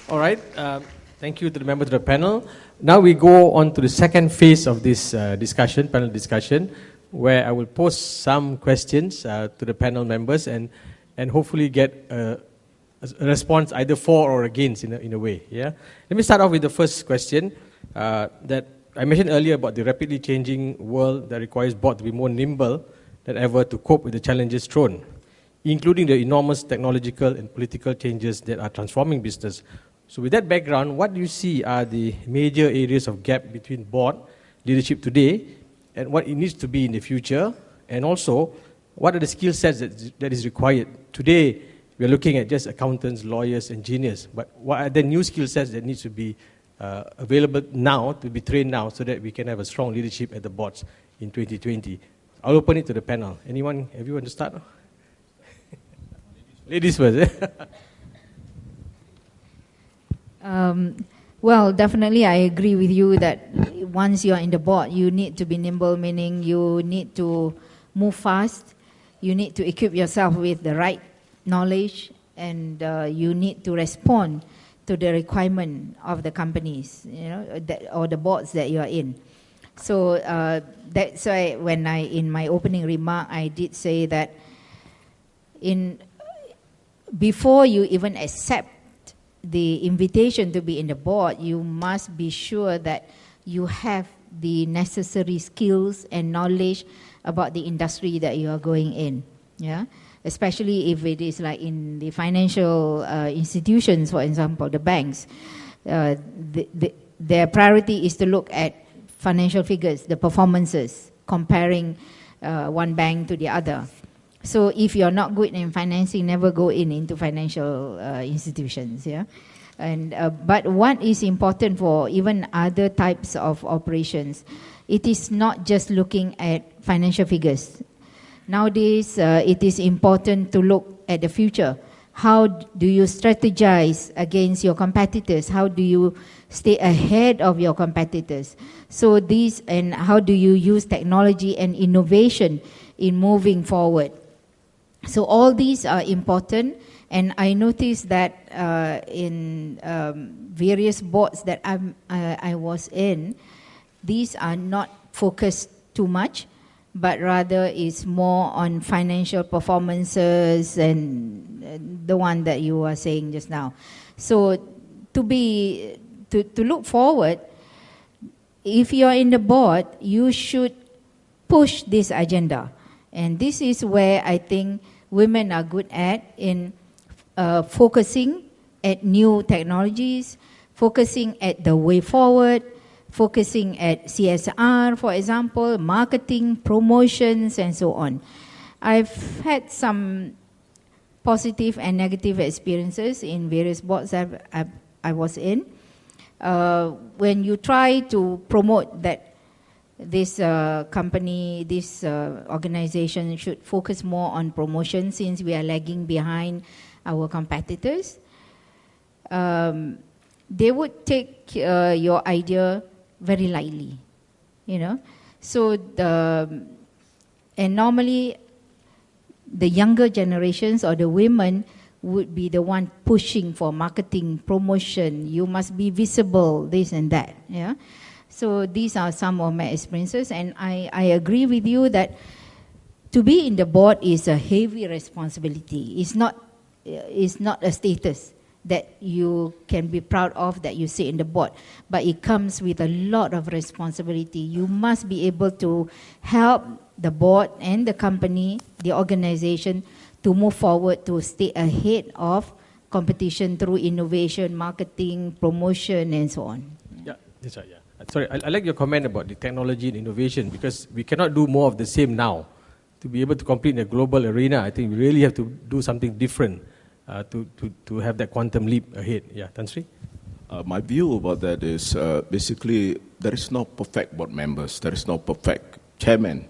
All right. Thank you to the members of the panel. Now we go on to the second phase of this panel discussion, where I will pose some questions to the panel members and hopefully get a response either for or against in a way. Yeah. Let me start off with the first question that I mentioned earlier about the rapidly changing world that requires board to be more nimble than ever to cope with the challenges thrown, including the enormous technological and political changes that are transforming business. So with that background, what do you see are the major areas of gap between board leadership today and what it needs to be in the future? And also, what are the skill sets that is required? Today, we're looking at just accountants, lawyers, engineers, but what are the new skill sets that needs to be available now, to be trained now, so that we can have a strong leadership at the boards in 2020? I'll open it to the panel. Everyone to start? Ladies first. Well, definitely I agree with you that once you're in the board, you need to be nimble, meaning you need to move fast, you need to equip yourself with the right knowledge, and you need to respond to the requirement of the companies, or the boards that you are in. So that's why when in my opening remark, I did say that before you even accept the invitation to be in the board, you must be sure that you have the necessary skills and knowledge about the industry that you are going in. Yeah, especially if it is like in the financial institutions, for example, the banks. Their priority is to look at financial figures, the performances, comparing one bank to the other. So if you're not good in financing, never go into financial institutions. Yeah, and but what is important for even other types of operations, it is not just looking at financial figures. Nowadays, it is important to look at the future. How do you strategize against your competitors? How do you stay ahead of your competitors? So and how do you use technology and innovation in moving forward? So all these are important, and I noticed that in various boards that I was in, these are not focused too much, but rather is more on financial performances and the one that you were saying just now. So to look forward, if you're in the board, you should push this agenda. And this is where I think women are good at, in focusing at new technologies, focusing at the way forward, focusing at CSR, for example, marketing, promotions, and so on. I've had some positive and negative experiences in various boards I was in. When you try to promote that this company, this organization should focus more on promotion since we are lagging behind our competitors, they would take your idea very lightly, So and normally the younger generations or the women would be the one pushing for marketing, promotion. You must be visible, this and that. Yeah. So these are some of my experiences, and I agree with you that to be in the board is a heavy responsibility. It's not a status that you can be proud of that you sit in the board, but it comes with a lot of responsibility. You must be able to help the board and the company, the organization, to move forward, to stay ahead of competition through innovation, marketing, promotion, and so on. Yeah, that's right, yeah. Sorry, I like your comment about the technology and innovation, because we cannot do more of the same now. To be able to compete in a global arena, I think we really have to do something different to have that quantum leap ahead. Yeah, Tan Sri? My view about that is basically there is no perfect board members, there is no perfect chairman.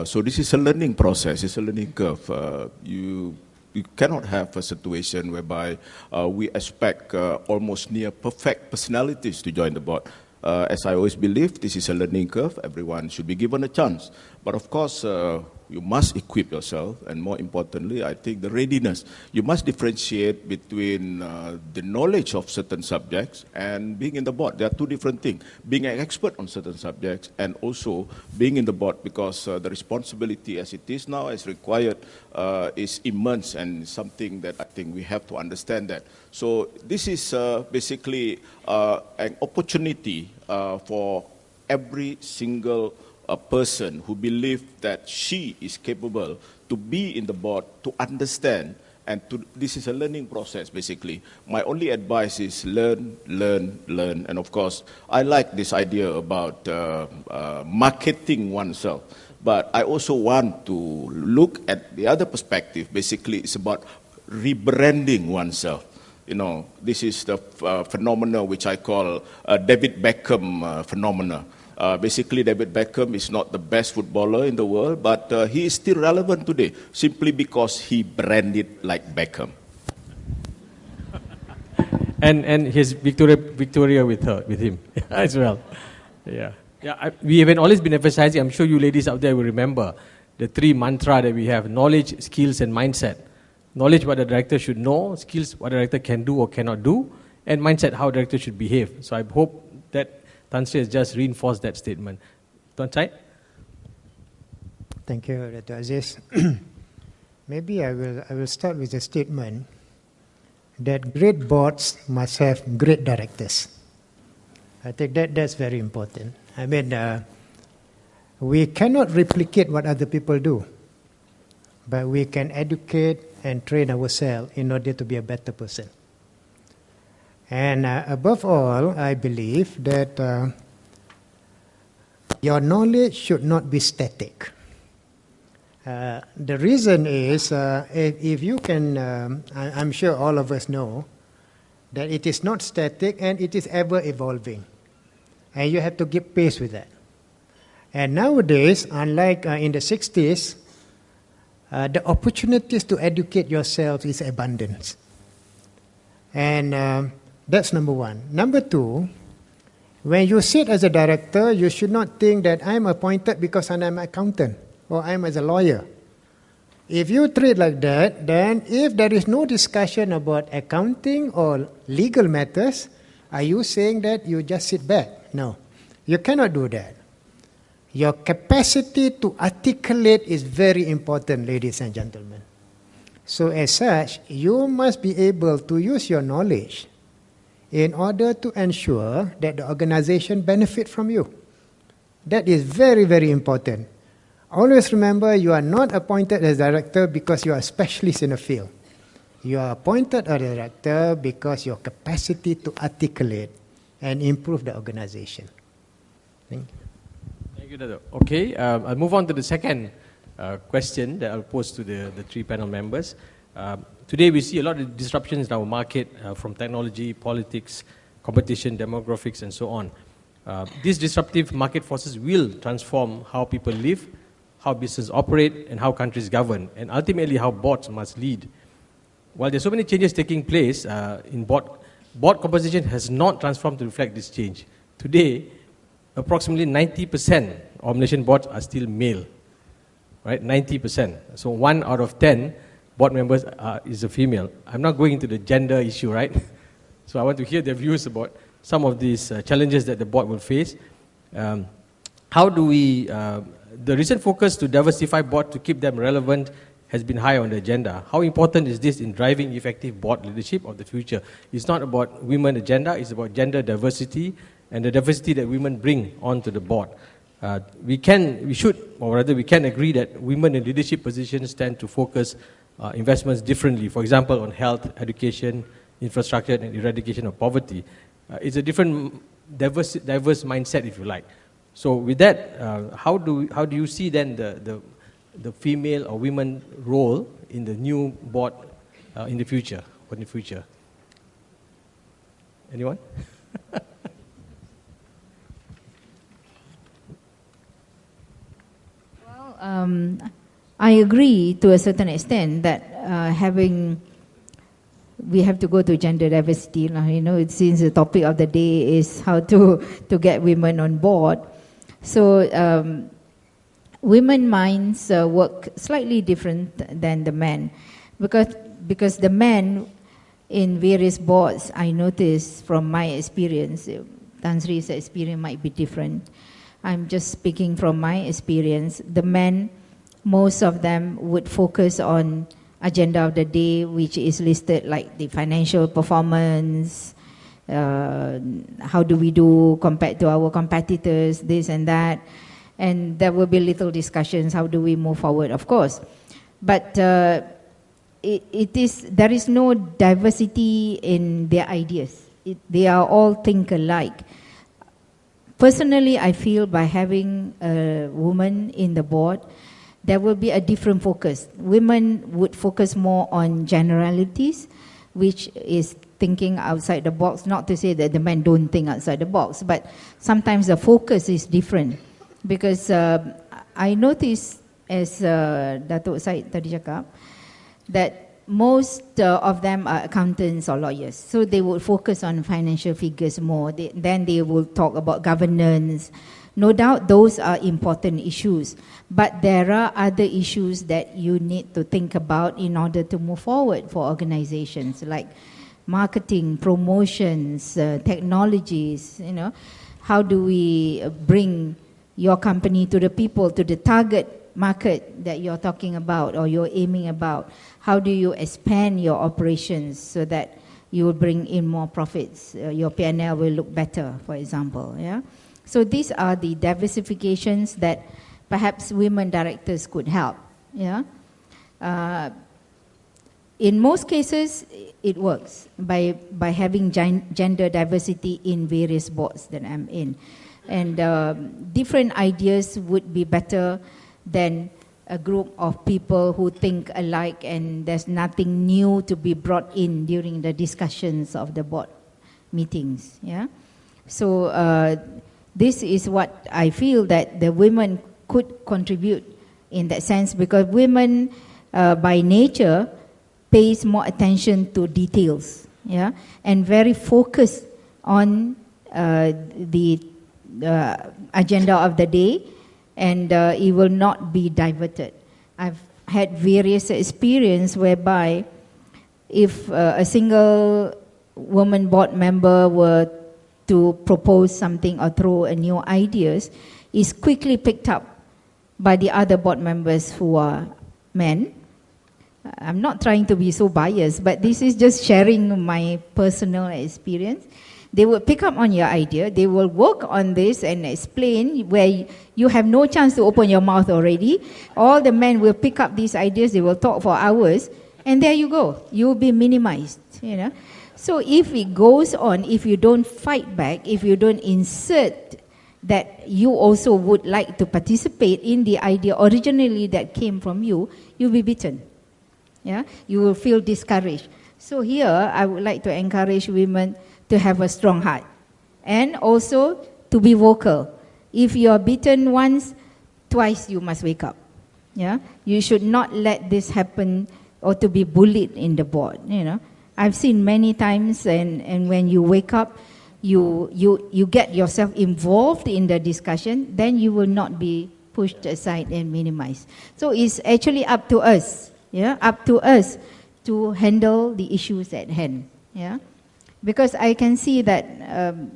So this is a learning process, it's a learning curve. You cannot have a situation whereby we expect almost near perfect personalities to join the board. As I always believe, this is a learning curve. Everyone should be given a chance. But of course, You must equip yourself, and more importantly, I think the readiness. You must differentiate between the knowledge of certain subjects and being in the board. There are two different things. Being an expert on certain subjects and also being in the board, because the responsibility as it is now, as required, is immense and something that I think we have to understand that. So this is basically an opportunity for every single a person who believes that she is capable to be in the board, to understand, and this is a learning process basically. My only advice is learn, and of course, I like this idea about marketing oneself, but I also want to look at the other perspective. Basically, it's about rebranding oneself. You know, this is the phenomena which I call David Beckham phenomena. Basically, David Beckham is not the best footballer in the world, but he is still relevant today simply because he branded like Beckham. And his Victoria with him as well. Yeah. We have always been emphasizing, I'm sure you ladies out there will remember, the three mantra that we have: knowledge, skills, and mindset. Knowledge, what the director should know; skills, what the director can do or cannot do; and mindset, how the director should behave. So I hope that Tan Sri has just reinforced that statement. Tuan Syed? Thank you, Dr. Aziz. Maybe I will start with a statement that great boards must have great directors. I think that's very important. I mean, we cannot replicate what other people do, but we can educate and train ourselves in order to be a better person. And above all, I believe that your knowledge should not be static. The reason is, if you can, I'm sure all of us know, that it is not static and it is ever evolving. And you have to keep pace with that. And nowadays, unlike in the 60s, the opportunities to educate yourself is abundant. And that's number one. Number two, when you sit as a director, you should not think that I'm appointed because I'm an accountant or I'm as a lawyer. If you treat like that, then if there is no discussion about accounting or legal matters, are you saying that you just sit back? No, you cannot do that. Your capacity to articulate is very important, ladies and gentlemen. So as such, you must be able to use your knowledge in order to ensure that the organization benefit from you. That is very, very important. Always remember, you are not appointed as director because you are a specialist in a field. You are appointed as a director because your capacity to articulate and improve the organization. Thank you. Thank you, Dato'. Okay, I'll move on to the second question that I'll pose to the three panel members. Today we see a lot of disruptions in our market from technology, politics, competition, demographics, and so on. These disruptive market forces will transform how people live, how businesses operate, and how countries govern, and ultimately how boards must lead. While there's so many changes taking place in board composition has not transformed to reflect this change. Today, approximately 90% of Malaysian boards are still male, right? 90%. So 1 out of 10 board members is a female. I'm not going into the gender issue, right? So I want to hear their views about some of these challenges that the board will face. How do we, the recent focus to diversify board to keep them relevant has been high on the agenda. How important is this in driving effective board leadership of the future? It's not about women agenda, it's about gender diversity and the diversity that women bring onto the board. We can agree that women in leadership positions tend to focus investments differently. For example, on health, education, infrastructure, and eradication of poverty. It's a different, diverse mindset, if you like. So with that, how do you see then the female or women role in the new board in the future? Anyone? Well, I agree to a certain extent that we have to go to gender diversity. You know, since the topic of the day is how to get women on board. So women minds work slightly different than the men, because the men in various boards, I notice from my experience, Tan Sri's experience might be different. I'm just speaking from my experience. The men, most of them would focus on agenda of the day, which is listed like the financial performance, how do we do compared to our competitors, this and that. And there will be little discussions, how do we move forward, of course. But there is no diversity in their ideas. They are all think alike. Personally, I feel by having a woman in the board, there will be a different focus. Women would focus more on generalities, which is thinking outside the box. Not to say that the men don't think outside the box, but sometimes the focus is different. Because I noticed, as Datuk Said tadi cakap, that most of them are accountants or lawyers. So they would focus on financial figures more. Then they will talk about governance. No doubt those are important issues. But there are other issues that you need to think about in order to move forward for organizations, like marketing, promotions, technologies, you know. How do we bring your company to the people, to the target market that you're talking about or you're aiming about? How do you expand your operations so that you will bring in more profits? Your P&L will look better, for example. Yeah. So these are the diversifications that perhaps women directors could help. Yeah. In most cases, it works by having gender diversity in various boards that I'm in. And different ideas would be better than a group of people who think alike and there's nothing new to be brought in during the discussions of the board meetings. Yeah. So this is what I feel that the women could contribute in that sense, because women by nature pays more attention to details, yeah, and very focused on the agenda of the day, and it will not be diverted. I've had various experience whereby if a single woman board member were to propose something or throw a new ideas, is quickly picked up by the other board members who are men. I'm not trying to be so biased, but this is just sharing my personal experience. They will pick up on your idea, they will work on this and explain where you have no chance to open your mouth already. All the men will pick up these ideas, they will talk for hours, and there you go. You will be minimized, you know. So if it goes on, if you don't fight back, if you don't insert that you also would like to participate in the idea originally that came from you, you'll be beaten. Yeah, you will feel discouraged. So here, I would like to encourage women to have a strong heart and also to be vocal. If you are beaten once, twice you must wake up. Yeah, you should not let this happen or to be bullied in the board. You know, I've seen many times, and when you wake up, you get yourself involved in the discussion, then you will not be pushed aside and minimized. So it's actually up to us. Yeah, up to us to handle the issues at hand. Yeah, because I can see that,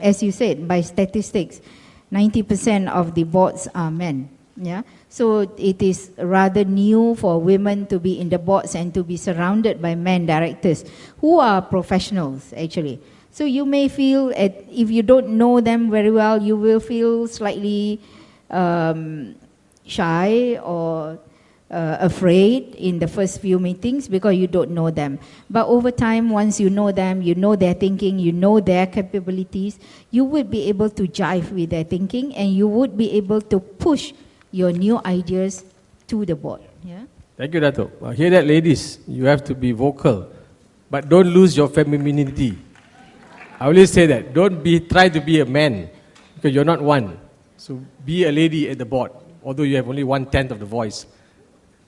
as you said, by statistics, 90% of the boards are men. Yeah, so it is rather new for women to be in the boards and to be surrounded by men directors who are professionals actually. So you may feel, if you don't know them very well, you will feel slightly shy or afraid in the first few meetings because you don't know them. But over time, once you know them, you know their thinking, you know their capabilities, you would be able to jive with their thinking and you would be able to push your new ideas to the board. Yeah. Thank you, Dato'. Hear that, ladies? You have to be vocal, but don't lose your femininity. I always say that. Don't try to be a man, because you're not one. So be a lady at the board, although you have only 1/10 of the voice.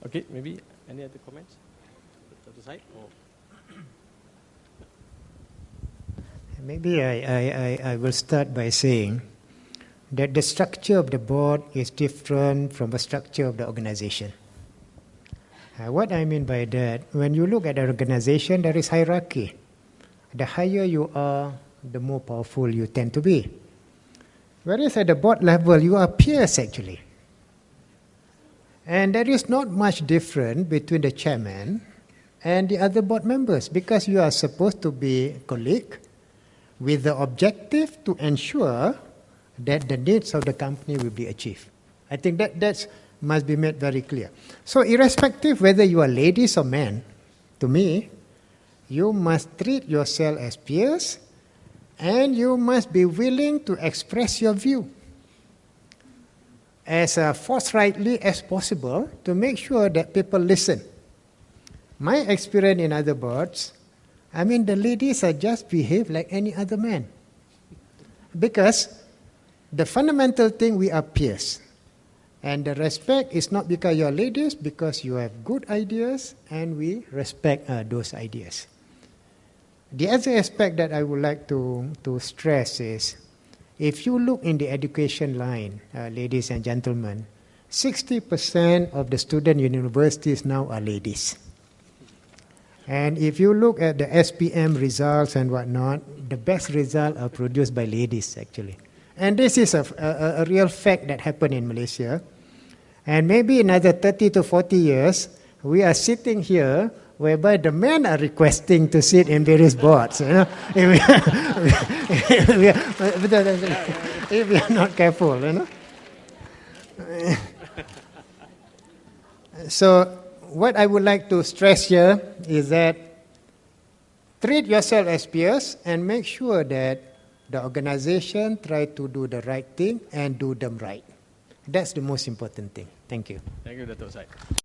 Okay, maybe any other comments? Other side? Or? Maybe I will start by saying that the structure of the board is different from the structure of the organization. What I mean by that, when you look at an organization, there is hierarchy. The higher you are, the more powerful you tend to be. Whereas at the board level, you are peers actually. And there is not much difference between the chairman and the other board members, because you are supposed to be colleagues with the objective to ensure that the needs of the company will be achieved. I think that must be made very clear. So irrespective whether you are ladies or men, to me, you must treat yourself as peers and you must be willing to express your view as forthrightly as possible to make sure that people listen. My experience in other boards, I mean, the ladies are just behave like any other man. Because the fundamental thing, we are peers. And the respect is not because you are ladies, because you have good ideas and we respect those ideas. The other aspect that I would like to stress is, if you look in the education line, ladies and gentlemen, 60% of the students in universities now are ladies. And if you look at the SPM results and whatnot, the best results are produced by ladies actually. And this is a real fact that happened in Malaysia. And maybe another 30 to 40 years, we are sitting here whereby the men are requesting to sit in various boards. You know, if we are not careful, you know. So what I would like to stress here is that treat yourself as peers and make sure that the organization try to do the right thing and do them right. That's the most important thing. Thank you. Thank you, Dato' Syed.